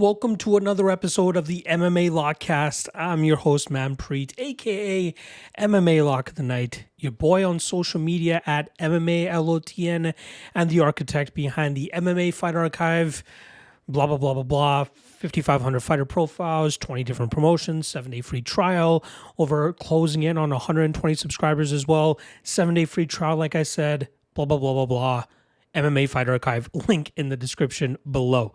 welcome to another episode of the MMA Lockcast. I'm your host, Manpreet, aka MMA Lock of the Night, your boy on social media at MMALOTN, and the architect behind the MMA Fight Archive, blah, blah, blah, blah, blah, 5,500 fighter profiles, 20 different promotions, 7-day free trial, over closing in on 120 subscribers as well, 7-day free trial, like I said, blah, blah, blah, blah, blah. MMA Fight Archive, link in the description below.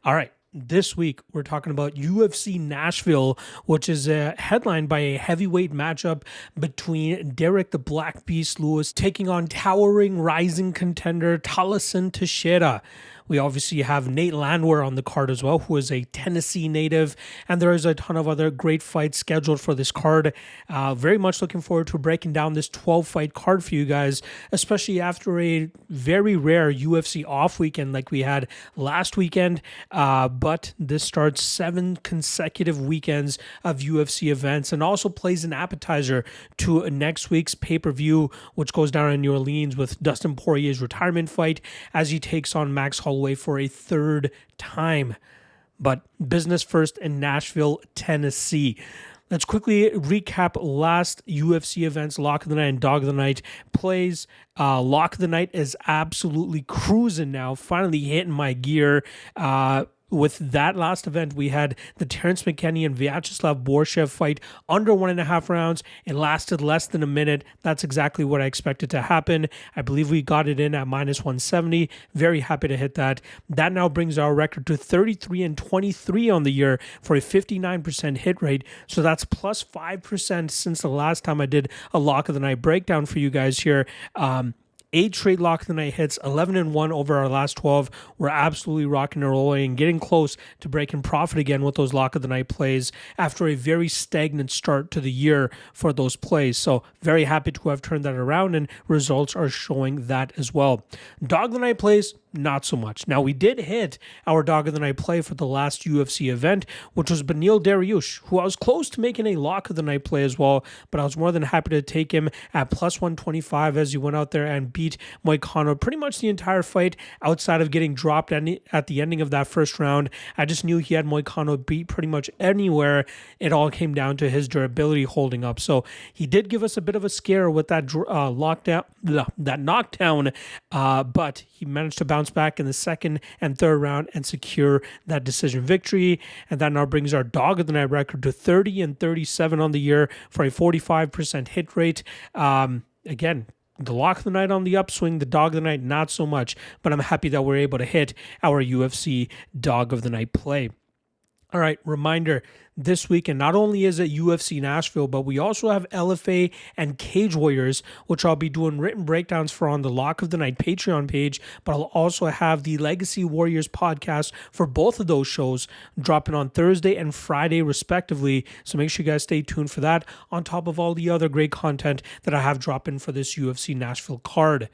All right. This week, we're talking about UFC Nashville, which is headlined by a heavyweight matchup between Derek the Black Beast Lewis taking on towering rising contender Thaleson Teixeira. We obviously have Nate Landwehr on the card as well, who is a Tennessee native, and there is a ton of other great fights scheduled for this card. Very much looking forward to breaking down this 12-fight card for you guys, especially after a very rare UFC off weekend like we had last weekend, but this starts 7 consecutive weekends of UFC events and also plays an appetizer to next week's pay-per-view, which goes down in New Orleans with Dustin Poirier's retirement fight as he takes on Max Holloway for a third time. But business first in Nashville, Tennessee. Let's quickly recap last UFC events, Lock of the Night and Dog of the Night plays. Lock of the Night is absolutely cruising now, finally hitting my gear. With that last event, we had the Terrence McKinney and Vyacheslav Borshev fight under 1.5 rounds. It lasted less than a minute. That's exactly what I expected to happen. I believe we got it in at -170. Very happy to hit that. That now brings our record to 33-23 on the year for a 59% hit rate. So that's plus 5% since the last time I did a Lock of the Night breakdown for you guys here. 8 straight Lock of the Night hits, 11-1 over our last 12. We're absolutely rocking and rolling and getting close to breaking profit again with those Lock of the Night plays after a very stagnant start to the year for those plays. So very happy to have turned that around, and results are showing that as well. Dog of the Night plays, not so much. Now, we did hit our Dog of the Night play for the last UFC event, which was Beneil Dariush, who I was close to making a Lock of the Night play as well, but I was more than happy to take him at plus 125 as he went out there and beat Moicano pretty much the entire fight outside of getting dropped at the ending of that first round. I just knew he had Moicano beat pretty much anywhere. It all came down to his durability holding up. So he did give us a bit of a scare with that knockdown, but he managed to bounce back in the second and third round and secure that decision victory. And that now brings our Dog of the Night record to 30-37 on the year for a 45% hit rate. Again, the Lock of the Night on the upswing, the Dog of the Night not so much, but I'm happy that we're able to hit our UFC Dog of the Night play. All right, reminder, this weekend, not only is it UFC Nashville, but we also have LFA and Cage Warriors, which I'll be doing written breakdowns for on the Lock of the Night Patreon page, but I'll also have the Legacy Warriors podcast for both of those shows dropping on Thursday and Friday, respectively. So make sure you guys stay tuned for that, on top of all the other great content that I have dropping for this UFC Nashville card.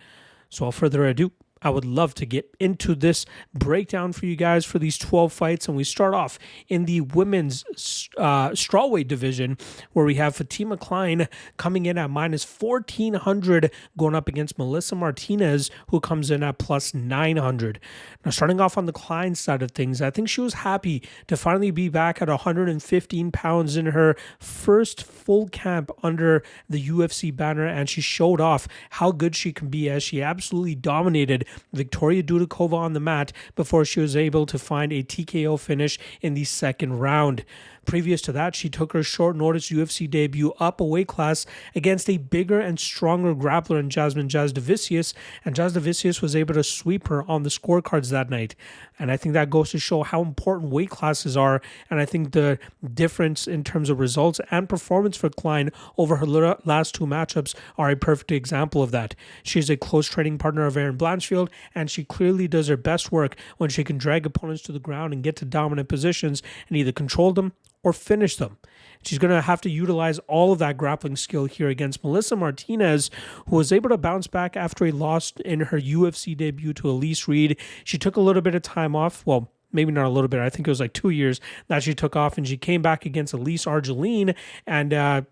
So without further ado, I would love to get into this breakdown for you guys for these 12 fights. And we start off in the women's strawweight division, where we have Fatima Kline coming in at -1,400, going up against Melissa Martinez, who comes in at +900. Now, starting off on the Kline side of things, I think she was happy to finally be back at 115 pounds in her first full camp under the UFC banner, and she showed off how good she can be as she absolutely dominated Victoria Dudikova on the mat before she was able to find a TKO finish in the second round. Previous to that, she took her short notice UFC debut up a weight class against a bigger and stronger grappler in Jasmine Jasudavicius, and Jasudavicius was able to sweep her on the scorecards that night. And I think that goes to show how important weight classes are, and I think the difference in terms of results and performance for Kline over her last 2 matchups are a perfect example of that. She's a close training partner of Erin Blanchfield, and she clearly does her best work when she can drag opponents to the ground and get to dominant positions and either control them or finish them. She's going to have to utilize all of that grappling skill here against Melissa Martinez, who was able to bounce back after a loss in her UFC debut to Elise Reed. She took a little bit of time off. Well, maybe not a little bit. I think it was like 2 years that she took off, and she came back against Elise Argeline. And, that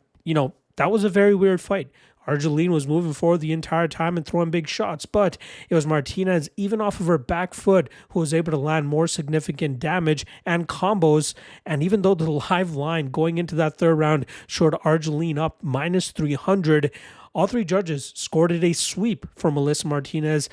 was a very weird fight. Argeline was moving forward the entire time and throwing big shots, but it was Martinez, even off of her back foot, who was able to land more significant damage and combos. And even though the live line going into that third round showed Argeline up minus 300, all three judges scored it a sweep for Melissa Martinez,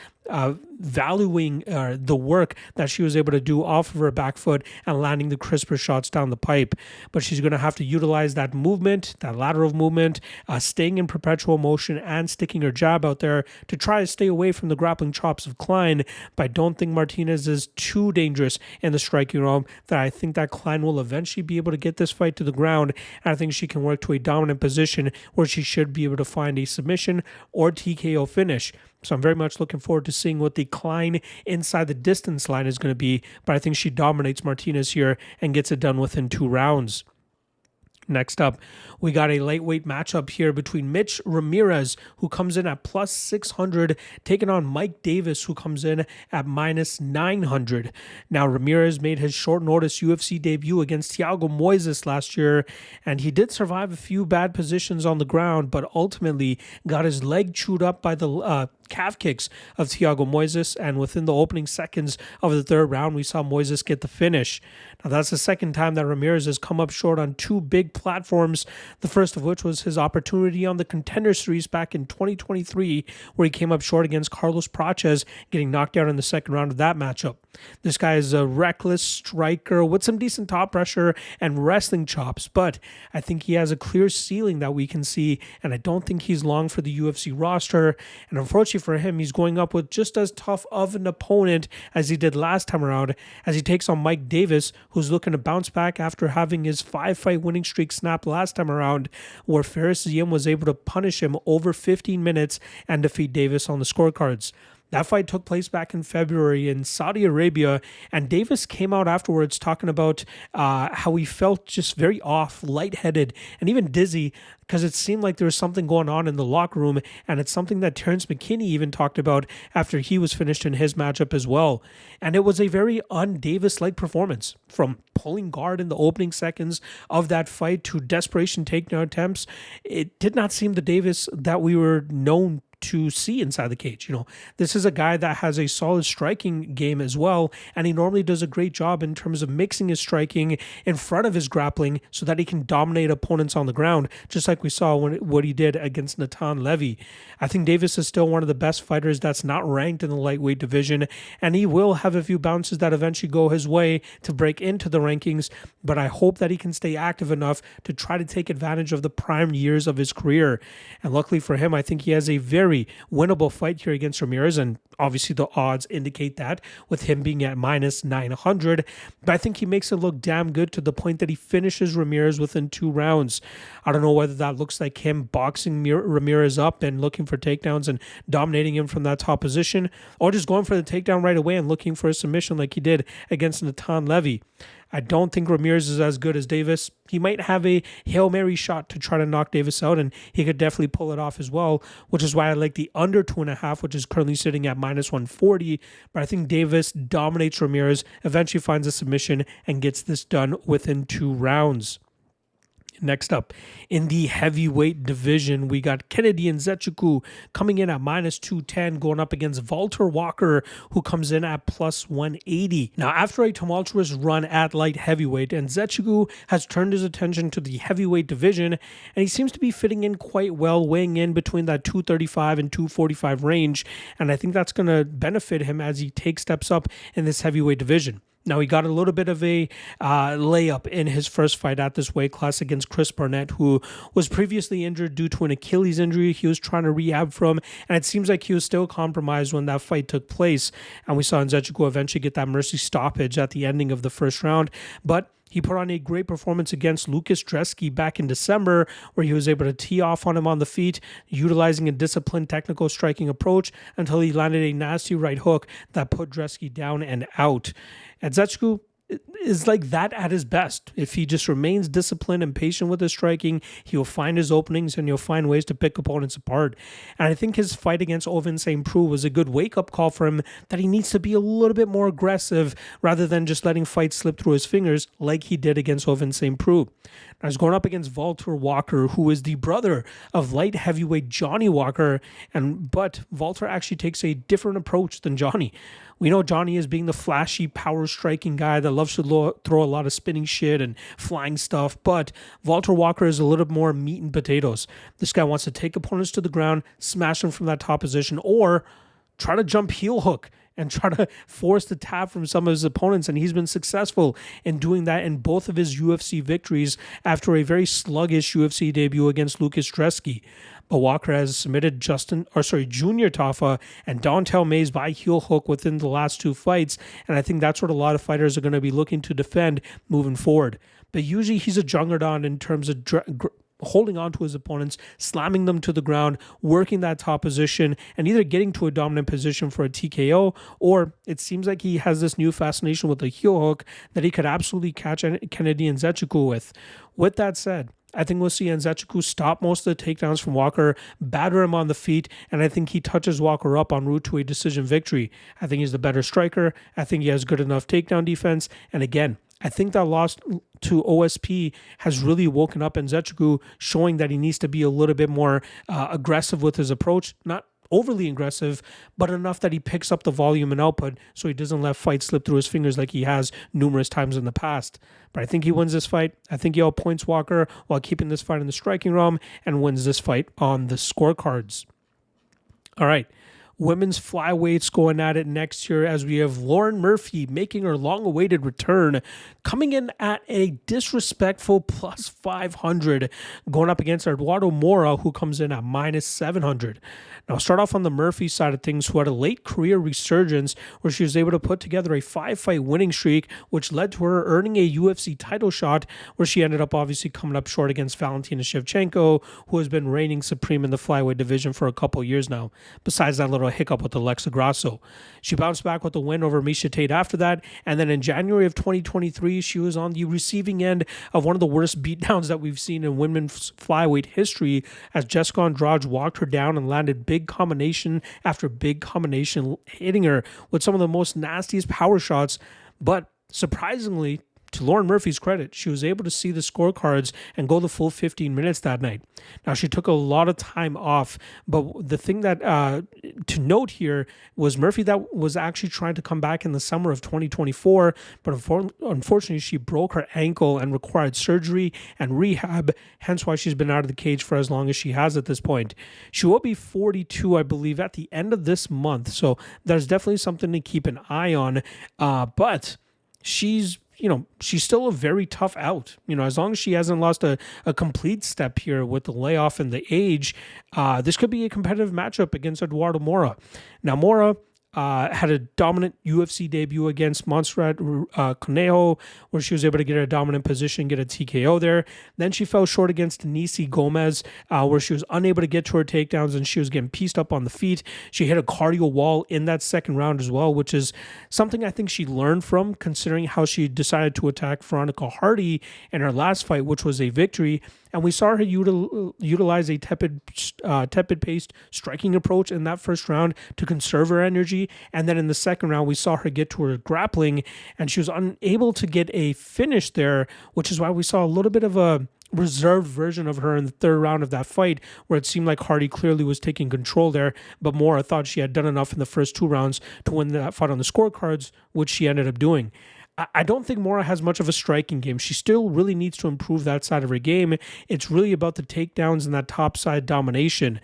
valuing the work that she was able to do off of her back foot and landing the crisper shots down the pipe. But she's going to have to utilize that movement, that lateral movement, staying in perpetual motion and sticking her jab out there to try to stay away from the grappling chops of Kline. But I don't think Martinez is too dangerous in the striking realm that I think that Kline will eventually be able to get this fight to the ground. And I think she can work to a dominant position where she should be able to find a submission or TKO finish. So I'm very much looking forward to seeing what the Kline inside the distance line is going to be. But I think she dominates Martinez here and gets it done within 2 rounds. Next up, we got a lightweight matchup here between Mitch Ramirez, who comes in at plus 600, taking on Mike Davis, who comes in at minus 900. Now, Ramirez made his short notice UFC debut against Thiago Moises last year, and he did survive a few bad positions on the ground, but ultimately got his leg chewed up by the calf kicks of Thiago Moises, and within the opening seconds of the third round, we saw Moises get the finish. Now, that's the second time that Ramirez has come up short on 2 big platforms, the first of which was his opportunity on the Contender Series back in 2023, where he came up short against Carlos Praches, getting knocked out in the second round of that matchup. This guy is a reckless striker with some decent top pressure and wrestling chops, but I think he has a clear ceiling that we can see, and I don't think he's long for the UFC roster. And unfortunately for him, he's going up with just as tough of an opponent as he did last time around, as he takes on Mike Davis, who's looking to bounce back after having his 5-fight winning streak snapped last time around, where Fares Ziam was able to punish him over 15 minutes and defeat Davis on the scorecards. That fight took place back in February in Saudi Arabia, and Davis came out afterwards talking about how he felt just very off, lightheaded, and even dizzy, because it seemed like there was something going on in the locker room, and it's something that Terrence McKinney even talked about after he was finished in his matchup as well. And it was a very un-Davis-like performance, from pulling guard in the opening seconds of that fight to desperation takedown attempts. It did not seem the Davis that we were known to see inside the cage. This is a guy that has a solid striking game as well, and he normally does a great job in terms of mixing his striking in front of his grappling so that he can dominate opponents on the ground, just like we saw what he did against Natan Levy. I think Davis is still one of the best fighters that's not ranked in the lightweight division, and he will have a few bounces that eventually go his way to break into the rankings, but I hope that he can stay active enough to try to take advantage of the prime years of his career. And luckily for him, I think he has a very winnable fight here against Ramirez, and obviously the odds indicate that with him being at minus 900, but I think he makes it look damn good to the point that he finishes Ramirez within 2 rounds. I don't know whether that looks like him boxing Ramirez up and looking for takedowns and dominating him from that top position, or just going for the takedown right away and looking for a submission like he did against Natan Levy. I don't think Ramirez is as good as Davis. He might have a Hail Mary shot to try to knock Davis out, and he could definitely pull it off as well, which is why I like the under 2.5, which is currently sitting at minus 140. But I think Davis dominates Ramirez, eventually finds a submission, and gets this done within 2 rounds. Next up, in the heavyweight division, we got Kennedy Nzechukwu coming in at minus 210, going up against Walter Walker, who comes in at plus 180. Now, after a tumultuous run at light heavyweight, Nzechukwu has turned his attention to the heavyweight division, and he seems to be fitting in quite well, weighing in between that 235 and 245 range, and I think that's going to benefit him as he takes steps up in this heavyweight division. Now, he got a little bit of a layup in his first fight at this weight class against Chris Barnett, who was previously injured due to an Achilles injury he was trying to rehab from, and it seems like he was still compromised when that fight took place. And we saw Nzechukwu eventually get that mercy stoppage at the ending of the first round, but he put on a great performance against Lucas Dresky back in December, where he was able to tee off on him on the feet, utilizing a disciplined technical striking approach until he landed a nasty right hook that put Dresky down and out. Nzechukwu is like that at his best. If he just remains disciplined and patient with his striking, he'll find his openings and he'll find ways to pick opponents apart. And I think his fight against Ovin St. Preux was a good wake-up call for him that he needs to be a little bit more aggressive rather than just letting fights slip through his fingers like he did against Ovin St. Preux. Now he's going up against Walter Walker, who is the brother of light heavyweight Johnny Walker, but Walter actually takes a different approach than Johnny. We know Johnny as being the flashy, power-striking guy that loves to throw a lot of spinning shit and flying stuff, but Walter Walker is a little more meat and potatoes. This guy wants to take opponents to the ground, smash them from that top position, or try to jump heel hook and try to force the tap from some of his opponents, and he's been successful in doing that in both of his UFC victories after a very sluggish UFC debut against Lucas Dresky. But Walker has submitted Junior Tafa and Dontel Mays by heel hook within the last two fights, and I think that's what a lot of fighters are going to be looking to defend moving forward. But usually he's a juggernaut in terms of holding on to his opponents, slamming them to the ground, working that top position, and either getting to a dominant position for a TKO, or it seems like he has this new fascination with the heel hook that he could absolutely catch Kennedy Nzechukwu with. With that said, I think we'll see Nzechukwu stop most of the takedowns from Walker, batter him on the feet, and I think he touches Walker up en route to a decision victory. I think he's the better striker. I think he has good enough takedown defense. And again, I think that loss to OSP has really woken up Nzechukwu, showing that he needs to be a little bit more aggressive with his approach. Not overly aggressive, but enough that he picks up the volume and output so he doesn't let fights slip through his fingers like he has numerous times in the past. But I think he wins this fight. I think he outpoints Walker while keeping this fight in the striking realm and wins this fight on the scorecards. All right. Women's flyweights going at it next year as we have Lauren Murphy making her long-awaited return, coming in at a disrespectful plus 500, going up against Eduardo Moura, who comes in at minus 700. Now, I'll start off on the Murphy side of things, who had a late career resurgence where she was able to put together a 5-fight winning streak, which led to her earning a UFC title shot, where she ended up obviously coming up short against Valentina Shevchenko, who has been reigning supreme in the flyweight division for a couple years now, besides that little hiccup with Alexa Grasso. She bounced back with a win over Miesha Tate after that, and then in January of 2023, she was on the receiving end of one of the worst beatdowns that we've seen in women's flyweight history, as Jessica Andrade walked her down and landed big combination after big combination, hitting her with some of the most nastiest power shots. But surprisingly, to Lauren Murphy's credit, she was able to see the scorecards and go the full 15 minutes that night. Now, she took a lot of time off, but the thing that to note here was Murphy that was actually trying to come back in the summer of 2024, but unfortunately, she broke her ankle and required surgery and rehab, hence why she's been out of the cage for as long as she has at this point. She will be 42, I believe, at the end of this month, so there's definitely something to keep an eye on, but she's still a very tough out. As long as she hasn't lost a complete step here with the layoff and the age, this could be a competitive matchup against Eduardo Moura. Now, Moura had a dominant UFC debut against Montserrat Conejo, where she was able to get a dominant position, get a TKO there. Then she fell short against Nisi Gomez, where she was unable to get to her takedowns and she was getting pieced up on the feet. She hit a cardio wall in that second round as well, which is something I think she learned from, considering how she decided to attack Veronica Hardy in her last fight, which was a victory. And we saw her utilize a tepid-paced striking approach in that first round to conserve her energy. And then in the second round, we saw her get to her grappling, and she was unable to get a finish there, which is why we saw a little bit of a reserved version of her in the third round of that fight, where it seemed like Hardy clearly was taking control there, but Moura thought she had done enough in the first two rounds to win that fight on the scorecards, which she ended up doing. I don't think Moura has much of a striking game. She still really needs to improve that side of her game. It's really about the takedowns and that top side domination.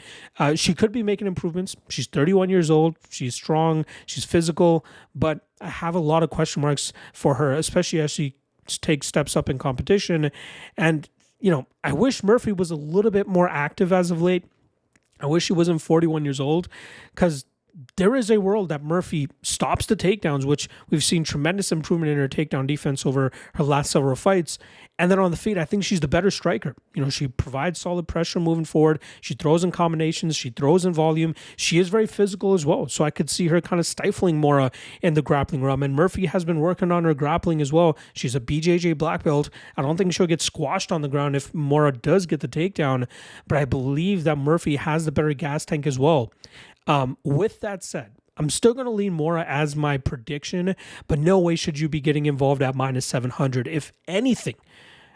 She could be making improvements. She's 31 years old. She's strong. She's physical. But I have a lot of question marks for her, especially as she takes steps up in competition. And, I wish Murphy was a little bit more active as of late. I wish she wasn't 41 years old, because there is a world that Murphy stops the takedowns, which we've seen tremendous improvement in her takedown defense over her last several fights. And then on the feet, I think she's the better striker. She provides solid pressure moving forward. She throws in combinations. She throws in volume. She is very physical as well. So I could see her kind of stifling Moura in the grappling realm. And Murphy has been working on her grappling as well. She's a BJJ black belt. I don't think she'll get squashed on the ground if Moura does get the takedown. But I believe that Murphy has the better gas tank as well. With that said, I'm still going to lean Moura as my prediction, but no way should you be getting involved at minus 700. If anything,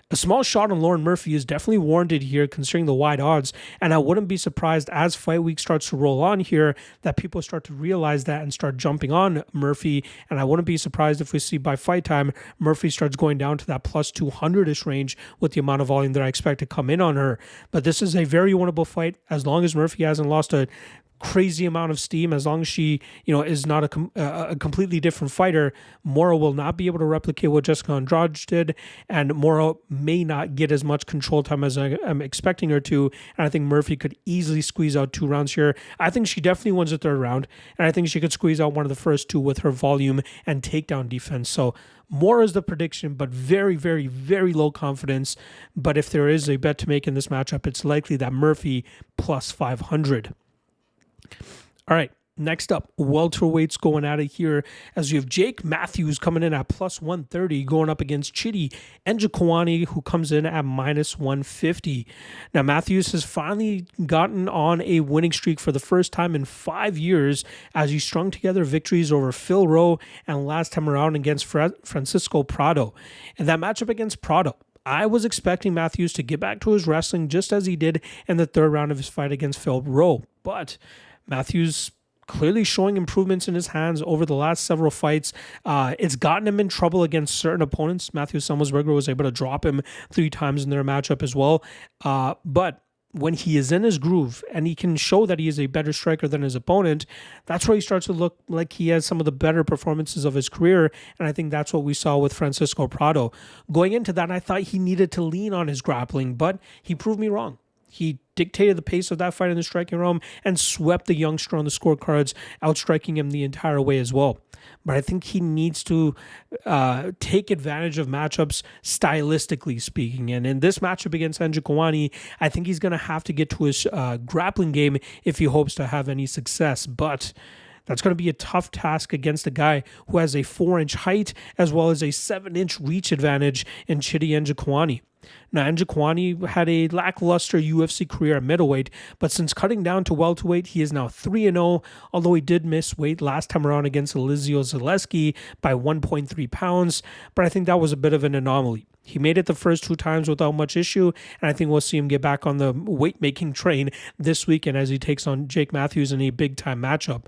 a small shot on Lauren Murphy is definitely warranted here considering the wide odds, and I wouldn't be surprised as fight week starts to roll on here that people start to realize that and start jumping on Murphy, and I wouldn't be surprised if we see by fight time Murphy starts going down to that plus 200-ish range with the amount of volume that I expect to come in on her. But this is a very winnable fight as long as Murphy hasn't lost a crazy amount of steam. As long as she, is not a completely different fighter, Moura will not be able to replicate what Jessica Andrade did, and Moura may not get as much control time as I'm expecting her to, and I think Murphy could easily squeeze out 2 rounds here. I think she definitely wins the 3rd round, and I think she could squeeze out one of the first 2 with her volume and takedown defense. So Moura is the prediction, but very, very, very low confidence. But if there is a bet to make in this matchup, it's likely that Murphy plus 500. All right, next up, welterweights going at it here as you have Jake Matthews coming in at plus 130 going up against Chidi Njokuani, who comes in at minus 150. Now, Matthews has finally gotten on a winning streak for the first time in 5 years as he strung together victories over Phil Rowe and last time around against Francisco Prado. And that matchup against Prado, I was expecting Matthews to get back to his wrestling just as he did in the 3rd round of his fight against Phil Rowe. But Matthews clearly showing improvements in his hands over the last several fights. It's gotten him in trouble against certain opponents. Matthew Summelsberger was able to drop him 3 times in their matchup as well. But when he is in his groove and he can show that he is a better striker than his opponent, that's where he starts to look like he has some of the better performances of his career. And I think that's what we saw with Francisco Prado. Going into that, I thought he needed to lean on his grappling, but he proved me wrong. He dictated the pace of that fight in the striking realm and swept the youngster on the scorecards, outstriking him the entire way as well. But I think he needs to take advantage of matchups stylistically speaking. And in this matchup against Njokuani, I think he's going to have to get to his grappling game if he hopes to have any success. But that's going to be a tough task against a guy who has a 4-inch height as well as a 7-inch reach advantage in Chidi Njokuani. Now, Njokuani had a lackluster UFC career at middleweight, but since cutting down to welterweight, he is now 3-0, although he did miss weight last time around against Elizio Zaleski by 1.3 pounds, but I think that was a bit of an anomaly. He made it the first 2 times without much issue, and I think we'll see him get back on the weight-making train this weekend as he takes on Jake Matthews in a big-time matchup.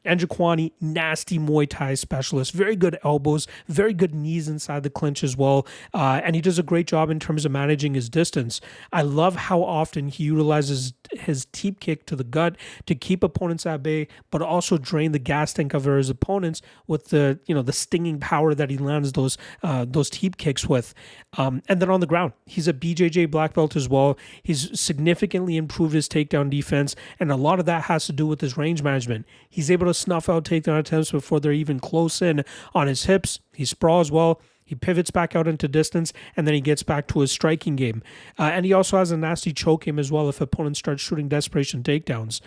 Njokuani, nasty Muay Thai specialist, very good elbows, very good knees inside the clinch as well, and he does a great job in terms of managing his distance. I love how often he utilizes his teep kick to the gut to keep opponents at bay, but also drain the gas tank of his opponents with the stinging power that he lands those teep kicks with. And then on the ground, he's a BJJ black belt as well. He's significantly improved his takedown defense, and a lot of that has to do with his range management. He's able to snuff out takedown attempts before they're even close in on his hips. He sprawls well. He pivots back out into distance, and then he gets back to his striking game. And he also has a nasty choke game as well if opponents start shooting desperation takedowns.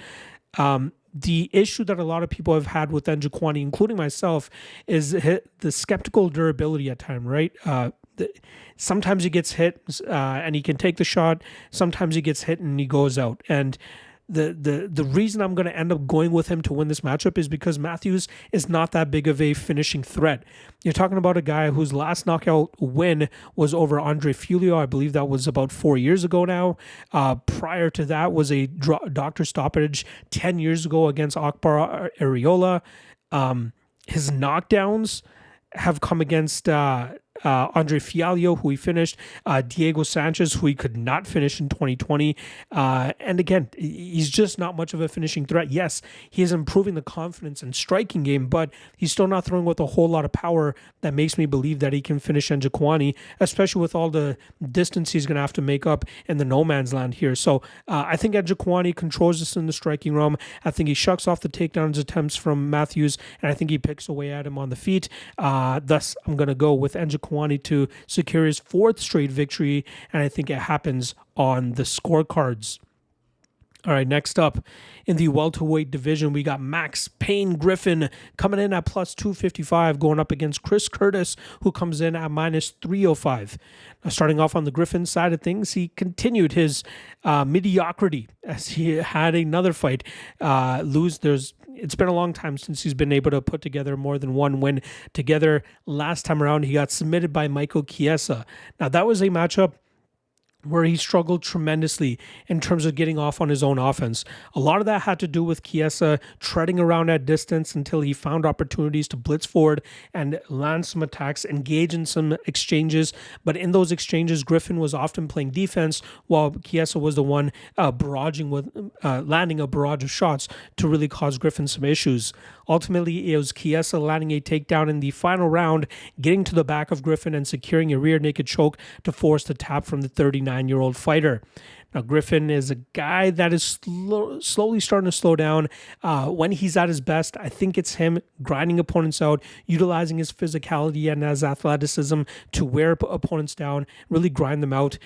The issue that a lot of people have had with Njokuani, including myself, is the skeptical durability at time, right? Sometimes he gets hit and he can take the shot. Sometimes he gets hit and he goes out. And the reason I'm going to end up going with him to win this matchup is because Matthews is not that big of a finishing threat. You're talking about a guy whose last knockout win was over Andre Fulio. I believe that was about 4 years ago now. Prior to that was a doctor stoppage 10 years ago against Akbar Areola. His knockdowns have come against Andre Fialho, who he finished, Diego Sanchez, who he could not finish in 2020. And again, he's just not much of a finishing threat. Yes, he is improving the confidence and striking game, but he's still not throwing with a whole lot of power that makes me believe that he can finish Njokuani, especially with all the distance he's going to have to make up in the no man's land here. So I think Njokuani controls this in the striking realm. I think he shucks off the takedowns attempts from Matthews, and I think he picks away at him on the feet. Thus, I'm going to go with Njokuani to secure his 4th straight victory, and I think it happens on the scorecards. All right, next up in the welterweight division, we got Max Payne Griffin coming in at plus 255, going up against Chris Curtis, who comes in at minus 305. Now, starting off on the Griffin side of things, he continued his mediocrity as he had another fight lose. It's been a long time since he's been able to put together more than one win together. Last time around, he got submitted by Michael Chiesa. Now, that was a matchup where he struggled tremendously in terms of getting off on his own offense. A lot of that had to do with Chiesa treading around at distance until he found opportunities to blitz forward and land some attacks, engage in some exchanges. But in those exchanges, Griffin was often playing defense, while Chiesa was the one landing a barrage of shots to really cause Griffin some issues. Ultimately, it was Chiesa landing a takedown in the final round, getting to the back of Griffin and securing a rear naked choke to force the tap from the 39-year-old fighter. Now, Griffin is a guy that is slowly starting to slow down. When he's at his best, I think it's him grinding opponents out, utilizing his physicality and his athleticism to wear opponents down, really grind them out.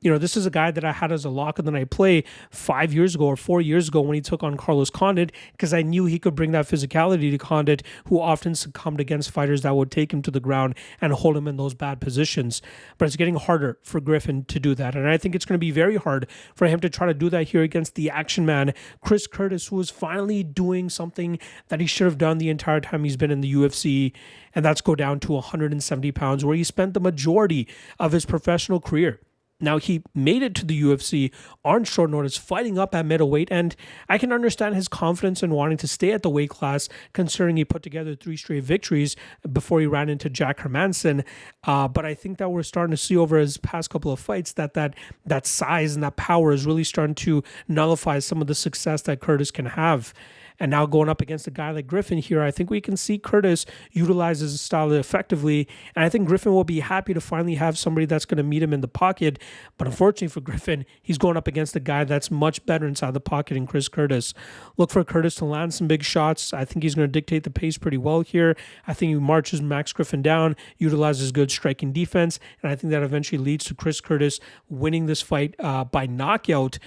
This is a guy that I had as a lock of the night play 5 years ago or 4 years ago when he took on Carlos Condit, because I knew he could bring that physicality to Condit, who often succumbed against fighters that would take him to the ground and hold him in those bad positions. But it's getting harder for Griffin to do that, and I think it's going to be very hard for him to try to do that here against the action man, Chris Curtis, who is finally doing something that he should have done the entire time he's been in the UFC, and that's go down to 170 pounds, where he spent the majority of his professional career. Now, he made it to the UFC on short notice, fighting up at middleweight, and I can understand his confidence in wanting to stay at the weight class, considering he put together 3 straight victories before he ran into Jack Hermansson. But I think that we're starting to see over his past couple of fights that size and that power is really starting to nullify some of the success that Curtis can have. And now going up against a guy like Griffin here, I think we can see Curtis utilize his style effectively. And I think Griffin will be happy to finally have somebody that's going to meet him in the pocket. But unfortunately for Griffin, he's going up against a guy that's much better inside the pocket in Chris Curtis. Look for Curtis to land some big shots. I think he's going to dictate the pace pretty well here. I think he marches Max Griffin down, utilizes good striking defense. And I think that eventually leads to Chris Curtis winning this fight by knockout.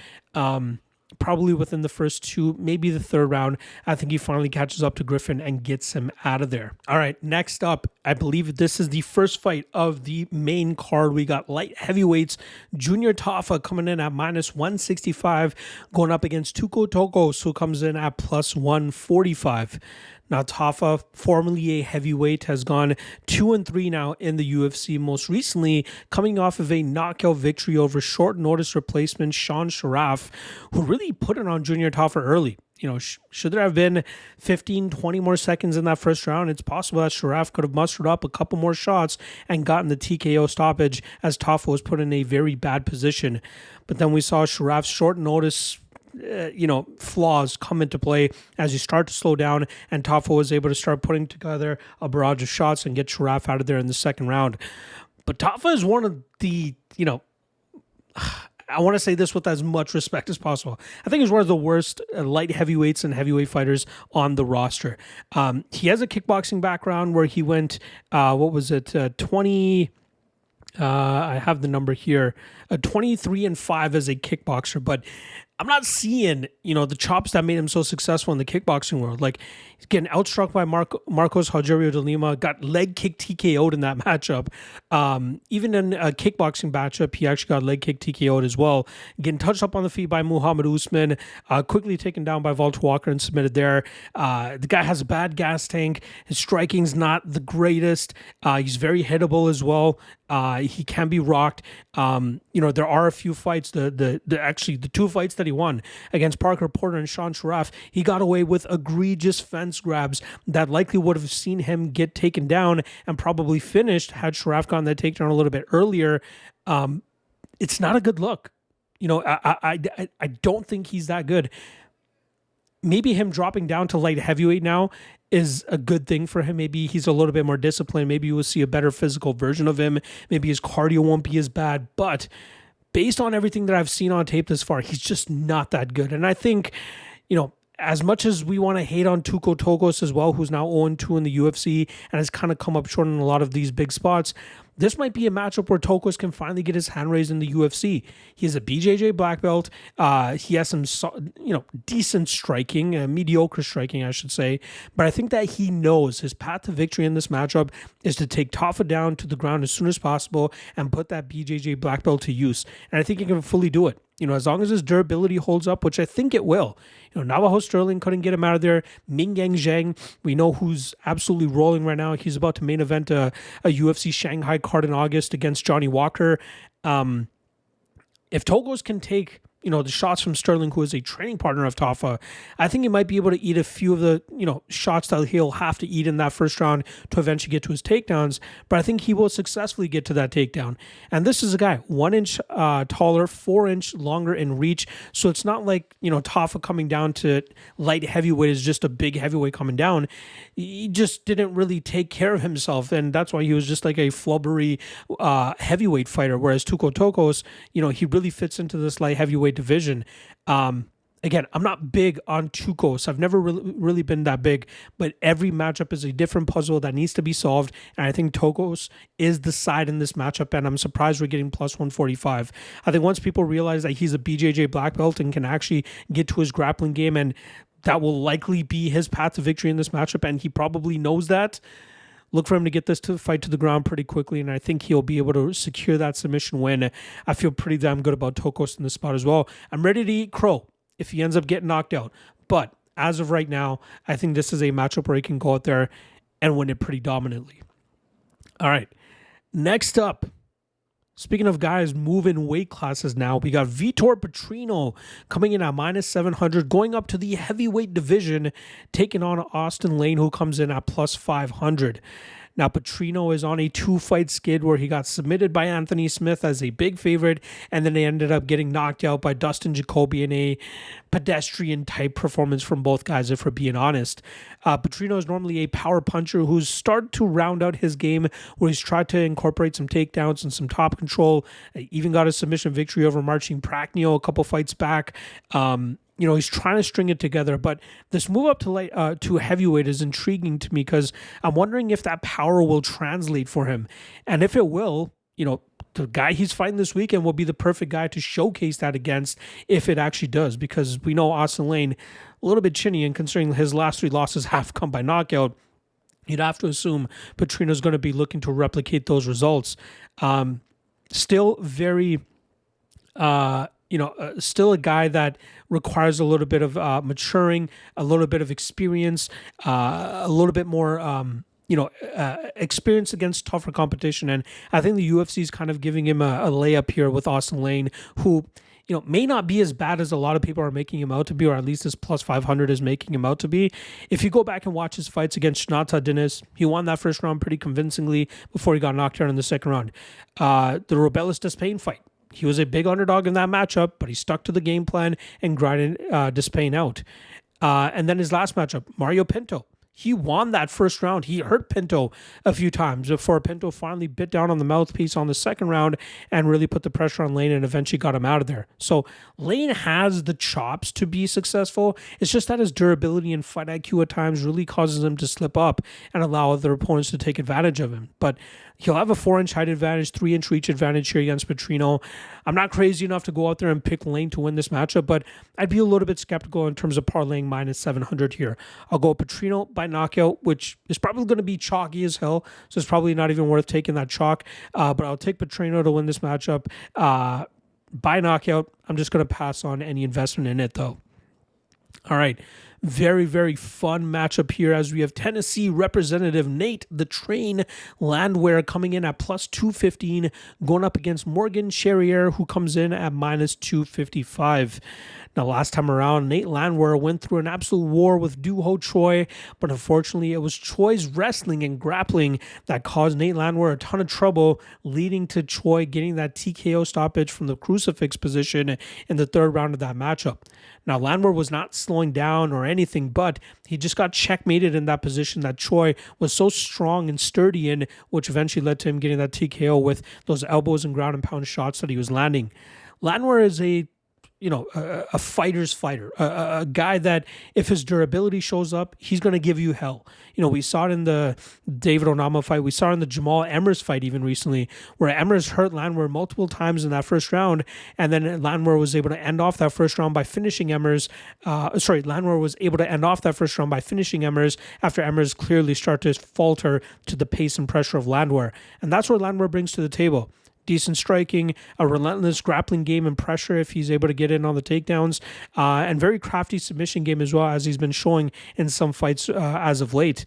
Probably within the first 2, maybe the 3rd round. I think he finally catches up to Griffin and gets him out of there. All right, next up, I believe this is the first fight of the main card. We got light heavyweights, Junior Tafa coming in at minus 165, going up against Tokkos, who comes in at plus 145. Now, Tafa, formerly a heavyweight, has gone 2-3 now in the UFC, most recently coming off of a knockout victory over short notice replacement Sean Sharaf, who really put it on Junior Tafa early. Should there have been 15, 20 more seconds in that first round, it's possible that Sharaf could have mustered up a couple more shots and gotten the TKO stoppage, as Tafa was put in a very bad position. But then we saw Sharaf's short notice flaws come into play as you start to slow down, and Tafa was able to start putting together a barrage of shots and get Sharaf out of there in the second round. But Tafa is one of the, I want to say this with as much respect as possible. I think he's one of the worst light heavyweights and heavyweight fighters on the roster. He has a kickboxing background where he went, 20... I have the number here, 23-5 as a kickboxer, but I'm not seeing, the chops that made him so successful in the kickboxing world. Like, he's getting outstruck by Marcos Rogerio de Lima, got leg kick TKO'd in that matchup. Even in a kickboxing matchup, he actually got leg kick TKO'd as well. Getting touched up on the feet by Muhammad Usman, quickly taken down by Walter Walker and submitted there. The guy has a bad gas tank. His striking's not the greatest. He's very hittable as well. He can be rocked. There are a few fights. Actually the two fights that he won against Parker Porter and Sean Sharaf, he got away with egregious fence grabs that likely would have seen him get taken down and probably finished had Sharaf gotten that takedown a little bit earlier. It's not a good look. I don't think he's that good. Maybe him dropping down to light heavyweight now is a good thing for him. Maybe he's a little bit more disciplined. Maybe you will see a better physical version of him. Maybe his cardio won't be as bad. But based on everything that I've seen on tape this far, he's just not that good. And I think, as much as we want to hate on Tokkos as well, who's now 0-2 in the UFC and has kind of come up short in a lot of these big spots, this might be a matchup where Tokkos can finally get his hand raised in the UFC. He has a BJJ black belt. He has some, decent striking, mediocre striking, I should say. But I think that he knows his path to victory in this matchup is to take Tafa down to the ground as soon as possible and put that BJJ black belt to use. And I think he can fully do it. As long as his durability holds up, which I think it will. Navajo Sterling couldn't get him out of there. Mingyang Zhang, we know who's absolutely rolling right now. He's about to main event a UFC Shanghai card in August against Johnny Walker. If Tokkos can take the shots from Sterling, who is a training partner of Tafa, I think he might be able to eat a few of the, shots that he'll have to eat in that first round to eventually get to his takedowns. But I think he will successfully get to that takedown. And this is a guy 1 inch taller, 4 inch longer in reach. So it's not like, Tafa coming down to light heavyweight is just a big heavyweight coming down. He just didn't really take care of himself. And that's why he was just like a flubbery heavyweight fighter. Whereas Tokkos, he really fits into this light heavyweight division. Again, I'm not big on Tokkos. I've never really been that big, but every matchup is a different puzzle that needs to be solved. And I think Tokkos is the side in this matchup, and I'm surprised we're getting plus 145. I think once people realize that he's a BJJ black belt and can actually get to his grappling game, and that will likely be his path to victory in this matchup, and he probably knows that. Look for him to get this fight to the ground pretty quickly, and I think he'll be able to secure that submission win. I feel pretty damn good about Tokkos in this spot as well. I'm ready to eat crow if he ends up getting knocked out. But as of right now, I think this is a matchup where he can go out there and win it pretty dominantly. All right. Next up, speaking of guys moving weight classes now, we got Vitor Petrino coming in at minus 700, going up to the heavyweight division, taking on Austin Lane, who comes in at plus 500. Now, Petrino is on a 2-fight skid where he got submitted by Anthony Smith as a big favorite, and then they ended up getting knocked out by Dustin Jacoby in a pedestrian-type performance from both guys, if we're being honest. Petrino is normally a power puncher who's started to round out his game, where he's tried to incorporate some takedowns and some top control. Even got a submission victory over Marcin Prachnio a couple fights back. He's trying to string it together, but this move up to heavyweight is intriguing to me because I'm wondering if that power will translate for him. And if it will, the guy he's fighting this weekend will be the perfect guy to showcase that against if it actually does, because we know Austin Lane a little bit chinny, and considering his last 3 losses have come by knockout, you'd have to assume Petrino's going to be looking to replicate those results. Still very... still a guy that requires a little bit of maturing, a little bit of experience, a little bit more, experience against tougher competition. And I think the UFC is kind of giving him a layup here with Austin Lane, who, may not be as bad as a lot of people are making him out to be, or at least his plus 500 is making him out to be. If you go back and watch his fights against Shnata Dinis, he won that first round pretty convincingly before he got knocked out in the second round. The Robelis Despain fight, he was a big underdog in that matchup, but he stuck to the game plan and grinded Despain out. And then his last matchup, Mario Pinto. He won that first round. He hurt Pinto a few times before Pinto finally bit down on the mouthpiece on the second round and really put the pressure on Lane and eventually got him out of there. So Lane has the chops to be successful. It's just that his durability and fight IQ at times really causes him to slip up and allow other opponents to take advantage of him. But he'll have a 4-inch height advantage, 3-inch reach advantage here against Petrino. I'm not crazy enough to go out there and pick Lane to win this matchup, but I'd be a little bit skeptical in terms of parlaying minus 700 here. I'll go Petrino by knockout, which is probably going to be chalky as hell, so it's probably not even worth taking that chalk, but I'll take Petrino to win this matchup by knockout. I'm just going to pass on any investment in it, though. All right. Very, very fun matchup here as we have Tennessee representative Nate the Train Landwehr coming in at plus 215, going up against Morgan Charriere, who comes in at minus 255. Now, last time around, Nate Landwehr went through an absolute war with Doo Ho Choi, but unfortunately, it was Choi's wrestling and grappling that caused Nate Landwehr a ton of trouble, leading to Choi getting that TKO stoppage from the crucifix position in the third round of that matchup. Now, Landwehr was not slowing down or anything, but he just got checkmated in that position that Choi was so strong and sturdy in, which eventually led to him getting that TKO with those elbows and ground and pound shots that he was landing. Landwehr is a fighter's fighter, a guy that if his durability shows up, he's going to give you hell. We saw it in the David Onama fight. We saw it in the Jamal Emmers fight even recently, where Emmers hurt Landwehr multiple times in that first round, and then Landwehr was able to end off that first round by finishing Emmers. Landwehr was able to end off that first round by finishing Emmers after Emmers clearly started to falter to the pace and pressure of Landwehr. And that's what Landwehr brings to the table. Decent striking, a relentless grappling game and pressure if he's able to get in on the takedowns, and very crafty submission game as well, as he's been showing in some fights as of late.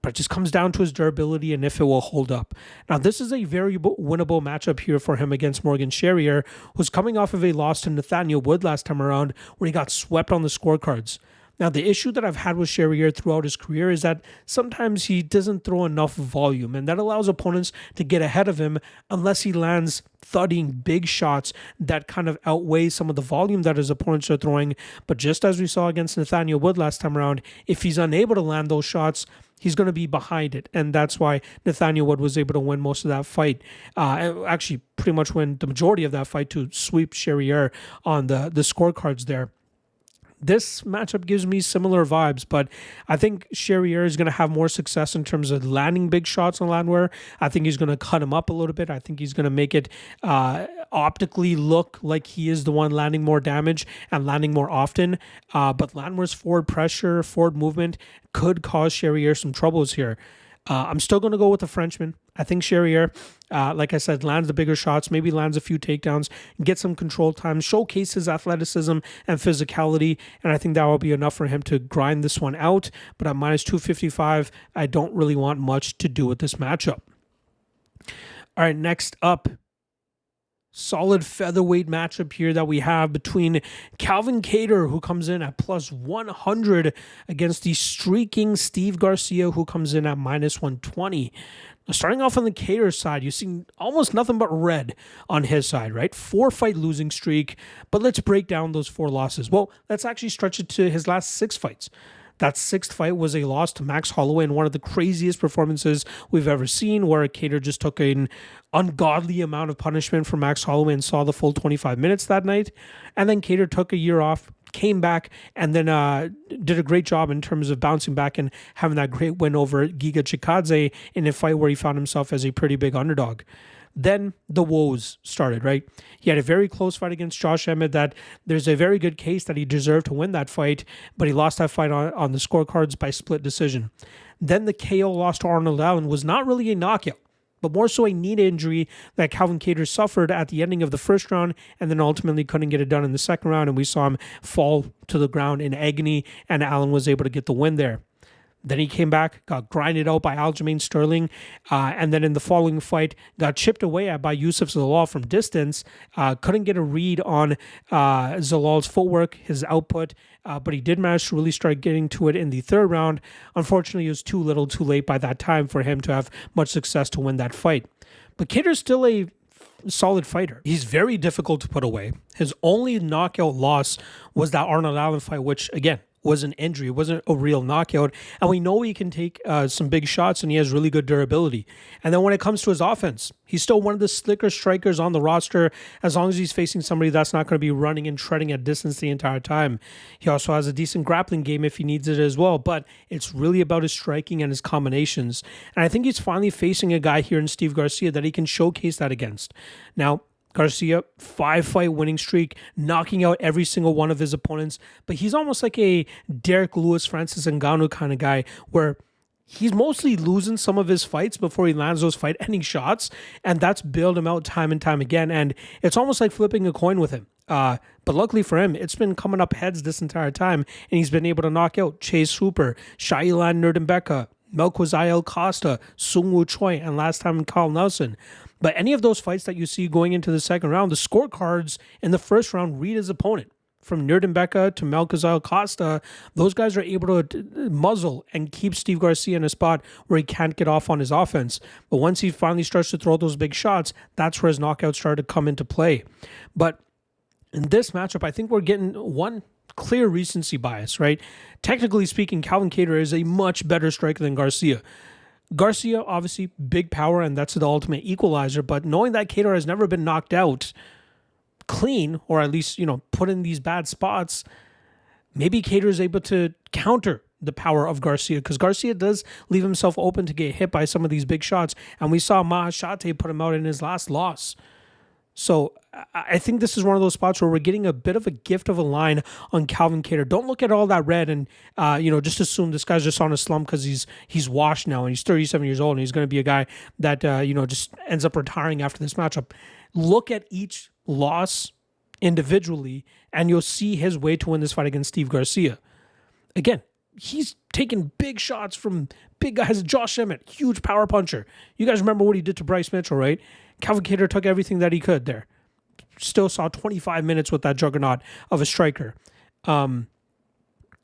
But it just comes down to his durability and if it will hold up. Now, this is a very winnable matchup here for him against Morgan Charriere, who's coming off of a loss to Nathaniel Wood last time around, where he got swept on the scorecards. Now, the issue that I've had with Charriere throughout his career is that sometimes he doesn't throw enough volume, and that allows opponents to get ahead of him unless he lands thudding big shots that kind of outweigh some of the volume that his opponents are throwing. But just as we saw against Nathaniel Wood last time around, if he's unable to land those shots, he's going to be behind it. And that's why Nathaniel Wood was able to win most of that fight. Actually, pretty much win the majority of that fight to sweep Charriere on the scorecards there. This matchup gives me similar vibes, but I think Charriere is going to have more success in terms of landing big shots on Landwehr. I think he's going to cut him up a little bit. I think he's going to make it optically look like he is the one landing more damage and landing more often. But Landwehr's forward pressure, forward movement could cause Charriere some troubles here. I'm still going to go with the Frenchman. I think Charriere, like I said, lands the bigger shots, maybe lands a few takedowns, get some control time, showcase his athleticism and physicality, and I think that will be enough for him to grind this one out. But at minus 255, I don't really want much to do with this matchup. All right, next up, solid featherweight matchup here that we have between Calvin Kattar, who comes in at plus 100 against the streaking Steve Garcia, who comes in at minus 120. Now, starting off on the Kattar side, you see almost nothing but red on his side, right? 4-fight losing streak, but let's break down those 4 losses. Well, let's actually stretch it to his last 6 fights. That 6th fight was a loss to Max Holloway in one of the craziest performances we've ever seen, where Kattar just took an ungodly amount of punishment from Max Holloway and saw the full 25 minutes that night. And then Kattar took a year off, came back, and then did a great job in terms of bouncing back and having that great win over Giga Chikadze in a fight where he found himself as a pretty big underdog. Then the woes started, right? He had a very close fight against Josh Emmett that there's a very good case that he deserved to win that fight, but he lost that fight on the scorecards by split decision. Then the KO loss to Arnold Allen was not really a knockout, but more so a knee injury that Calvin Kattar suffered at the ending of the first round and then ultimately couldn't get it done in the second round, and we saw him fall to the ground in agony, and Allen was able to get the win there. Then he came back, got grinded out by Aljamain Sterling, and then in the following fight, got chipped away at by Youssef Zalal from distance. Couldn't get a read on Zalal's footwork, his output, but he did manage to really start getting to it in the third round. Unfortunately, it was too little too late by that time for him to have much success to win that fight. But Kattar's still a solid fighter. He's very difficult to put away. His only knockout loss was that Arnold Allen fight, which, again, was an injury. It wasn't a real knockout. And we know he can take some big shots and he has really good durability. And then when it comes to his offense, he's still one of the slicker strikers on the roster as long as he's facing somebody that's not going to be running and treading at distance the entire time. He also has a decent grappling game if he needs it as well, but it's really about his striking and his combinations. And I think he's finally facing a guy here in Steve Garcia that he can showcase that against. Now, Garcia, 5-fight winning streak, knocking out every single one of his opponents. But he's almost like a Derek Lewis, Francis Ngannou kind of guy where he's mostly losing some of his fights before he lands those fight-ending shots, and that's bailed him out time and time again. And it's almost like flipping a coin with him. But luckily for him, it's been coming up heads this entire time, and he's been able to knock out Chase Hooper, Shailan Nerdembeka, Melquizael Costa, Sungwoo Choi, and last time Carl Nelson. But any of those fights that you see going into the second round, the scorecards in the first round read his opponent. From Nerdembeka to Melquizael Costa, those guys are able to muzzle and keep Steve Garcia in a spot where he can't get off on his offense. But once he finally starts to throw those big shots, that's where his knockouts start to come into play. But in this matchup, I think we're getting one clear recency bias, right? Technically speaking, Calvin Kattar is a much better striker than Garcia. Garcia, obviously, big power, and that's the ultimate equalizer. But knowing that Kattar has never been knocked out clean, or at least, put in these bad spots, maybe Kattar is able to counter the power of Garcia, because Garcia does leave himself open to get hit by some of these big shots, and we saw Mahashate put him out in his last loss. So I think this is one of those spots where we're getting a bit of a gift of a line on Calvin Kattar. Don't look at all that red and just assume this guy's just on a slump because he's washed now and he's 37 years old and he's going to be a guy that just ends up retiring after this matchup. Look at each loss individually, and you'll see his way to win this fight against Steve Garcia. Again, he's taking big shots from big guys. Josh Emmett, huge power puncher. You guys remember what he did to Bryce Mitchell, right? Calvin Kattar took everything that he could there. Still saw 25 minutes with that juggernaut of a striker.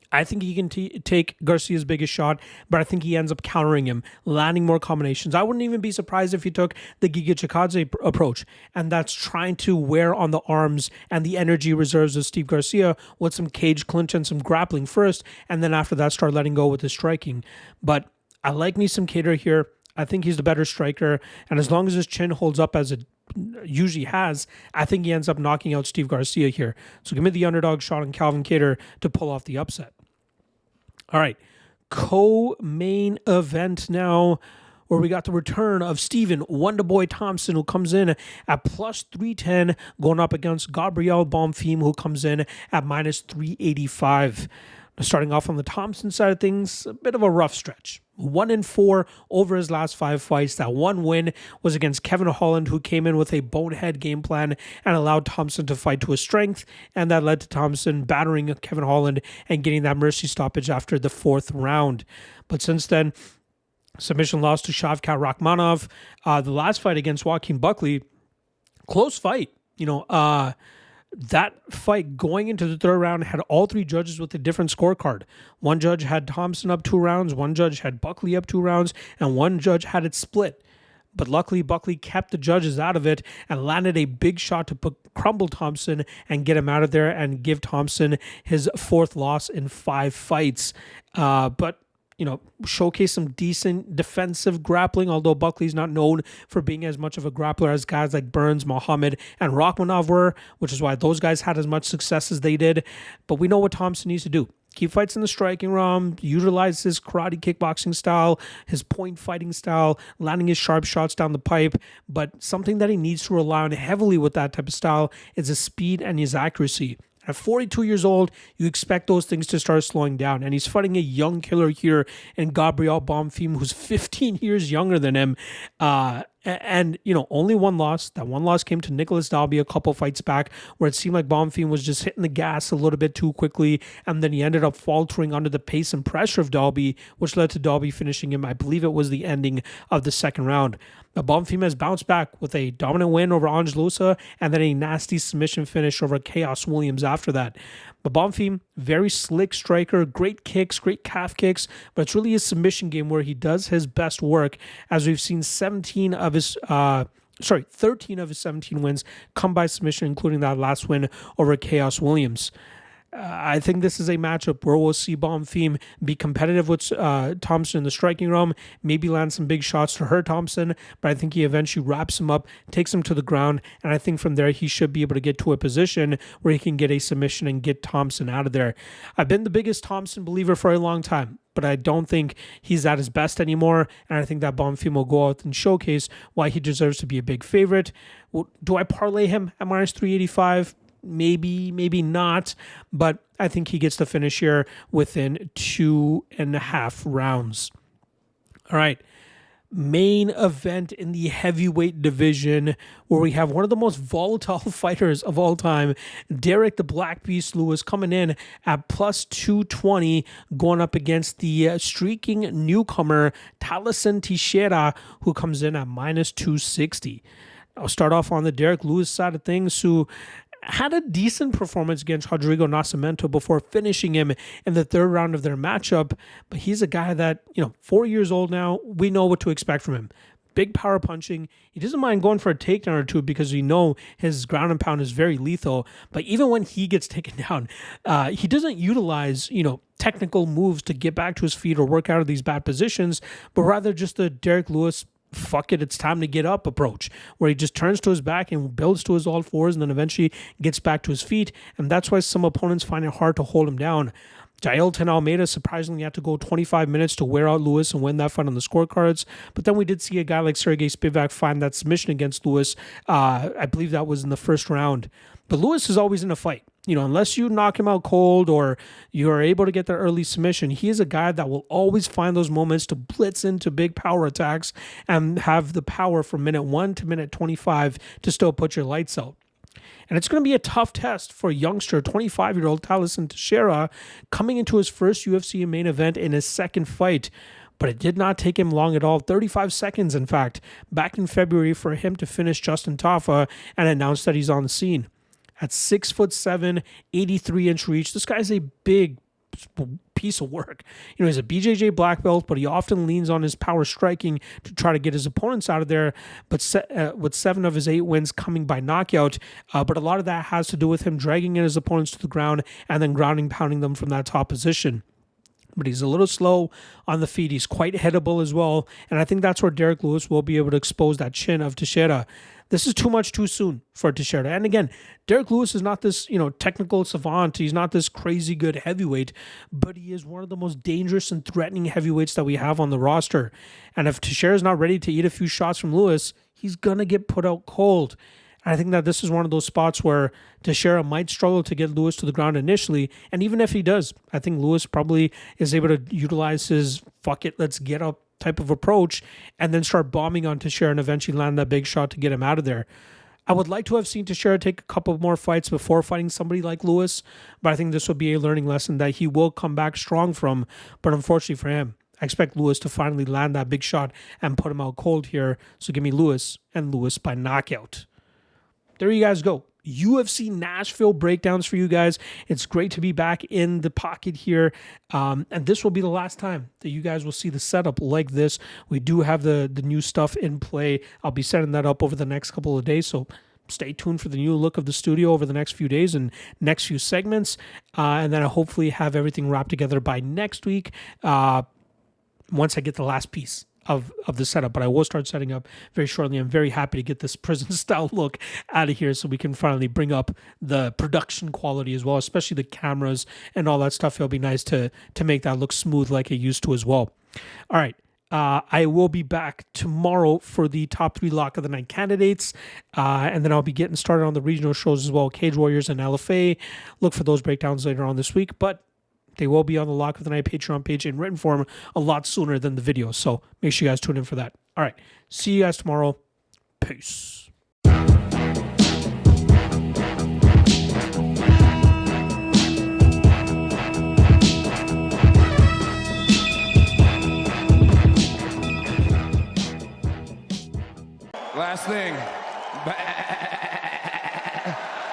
I think he can take Garcia's biggest shot, but I think he ends up countering him, landing more combinations. I wouldn't even be surprised if he took the Giga Chikadze approach, and that's trying to wear on the arms and the energy reserves of Steve Garcia with some cage clinch and some grappling first, and then after that start letting go with his striking. But I like me some Kattar here. I think he's the better striker, and as long as his chin holds up as it usually has, I think he ends up knocking out Steve Garcia here. So give me the underdog shot on Calvin Kattar to pull off the upset. All right, co-main event now, where we got the return of Stephen Wonderboy Thompson, who comes in at plus 310, going up against Gabriel Bonfim, who comes in at minus 385. Starting off on the Thompson side of things, a bit of a rough stretch. 1-4 over his last 5 fights. That one win was against Kevin Holland, who came in with a bonehead game plan and allowed Thompson to fight to his strength, and that led to Thompson battering Kevin Holland and getting that mercy stoppage after the 4th round. But since then, submission loss to Shavkat Rakhmonov. The last fight against Joaquin Buckley, close fight. That fight going into the 3rd round had all 3 judges with a different scorecard. One judge had Thompson up 2 rounds, one judge had Buckley up 2 rounds, and one judge had it split. But luckily, Buckley kept the judges out of it and landed a big shot to crumble Thompson and get him out of there and give Thompson his 4th loss in 5 fights. But showcase some decent defensive grappling, although Buckley's not known for being as much of a grappler as guys like Burns, Muhammad, and Rakhmonov were, which is why those guys had as much success as they did. But we know what Thompson needs to do. Keep fights in the striking realm, utilize his karate kickboxing style, his point fighting style, landing his sharp shots down the pipe. But something that he needs to rely on heavily with that type of style is his speed and his accuracy. At 42 years old, you expect those things to start slowing down. And he's fighting a young killer here in Gabriel Bonfim, who's 15 years younger than him. And only one loss. That one loss came to Nicholas Dalby a couple fights back, where it seemed like Bonfim was just hitting the gas a little bit too quickly. And then he ended up faltering under the pace and pressure of Dalby, which led to Dalby finishing him. I believe it was the ending of the 2nd round. Now, Bonfim has bounced back with a dominant win over Ange Loosa and then a nasty submission finish over Chaos Williams after that. But Bonfim, very slick striker, great kicks, great calf kicks, but it's really his submission game where he does his best work, as we've seen 13 of his 17 wins come by submission, including that last win over Chaos Williams. I think this is a matchup where we'll see Bonfim be competitive with Thompson in the striking realm, maybe land some big shots to hurt Thompson, but I think he eventually wraps him up, takes him to the ground, and I think from there he should be able to get to a position where he can get a submission and get Thompson out of there. I've been the biggest Thompson believer for a long time, but I don't think he's at his best anymore, and I think that Bonfim will go out and showcase why he deserves to be a big favorite. Do I parlay him at minus 385? Maybe not, but I think he gets the finish here within 2.5 rounds. All right. Main event in the heavyweight division, where we have one of the most volatile fighters of all time, Derek the Black Beast Lewis, coming in at plus 220, going up against the streaking newcomer Thaleson Teixeira, who comes in at minus 260. I'll start off on the Derek Lewis side of things, who had a decent performance against Rodrigo Nascimento before finishing him in the third round of their matchup. But he's a guy that, 4 years old now. We know what to expect from him. Big power punching. He doesn't mind going for a takedown or two because we know his ground and pound is very lethal. But even when he gets taken down, he doesn't utilize, technical moves to get back to his feet or work out of these bad positions, but rather just the Derek Lewis fuck it, it's time to get up approach, where he just turns to his back and builds to his all fours and then eventually gets back to his feet. And that's why some opponents find it hard to hold him down. Jailton Almeida surprisingly had to go 25 minutes to wear out Lewis and win that fight on the scorecards. But then we did see a guy like Sergey Spivak find that submission against Lewis. I believe that was in the first round. But Lewis is always in a fight. Unless you knock him out cold or you are able to get the early submission, he is a guy that will always find those moments to blitz into big power attacks and have the power from minute 1 to minute 25 to still put your lights out. And it's going to be a tough test for a youngster, 25-year-old Thaleson Teixeira, coming into his first UFC main event in his second fight. But it did not take him long at all, 35 seconds, in fact, back in February for him to finish Justin Tafa and announce that he's on the scene. At 6'7", 83-inch reach, this guy's a big piece of work. He's a BJJ black belt, but he often leans on his power striking to try to get his opponents out of there. But with 7 of his 8 wins coming by knockout, but a lot of that has to do with him dragging in his opponents to the ground and then grounding, pounding them from that top position. But he's a little slow on the feet. He's quite hittable as well. And I think that's where Derek Lewis will be able to expose that chin of Teixeira. This is too much too soon for Teixeira. And again, Derek Lewis is not this, technical savant. He's not this crazy good heavyweight, but he is one of the most dangerous and threatening heavyweights that we have on the roster. And if Teixeira is not ready to eat a few shots from Lewis, he's going to get put out cold. And I think that this is one of those spots where Teixeira might struggle to get Lewis to the ground initially. And even if he does, I think Lewis probably is able to utilize his fuck it, let's get up type of approach and then start bombing on Teixeira and eventually land that big shot to get him out of there. I would like to have seen Teixeira take a couple more fights before fighting somebody like Lewis, but I think this would be a learning lesson that he will come back strong from. But unfortunately for him, I expect Lewis to finally land that big shot and put him out cold here. So give me Lewis and Lewis by knockout. There you guys go. UFC Nashville breakdowns for you guys. It's great to be back in the pocket here. And this will be the last time that you guys will see the setup like this. We do have the new stuff in play. I'll be setting that up over the next couple of days. So stay tuned for the new look of the studio over the next few days and next few segments. And then I'll hopefully have everything wrapped together by next week once I get the last piece of the setup, but I will start setting up very shortly. I'm very happy to get this prison style look out of here so we can finally bring up the production quality as well, especially the cameras and all that stuff. It'll be nice to make that look smooth like it used to as well. All right. I will be back tomorrow for the top 3 lock of the night candidates. And then I'll be getting started on the regional shows as well. Cage Warriors and LFA. Look for those breakdowns later on this week, but they will be on the Lock of the Night Patreon page in written form a lot sooner than the video. So make sure you guys tune in for that. All right. See you guys tomorrow. Peace. Last thing.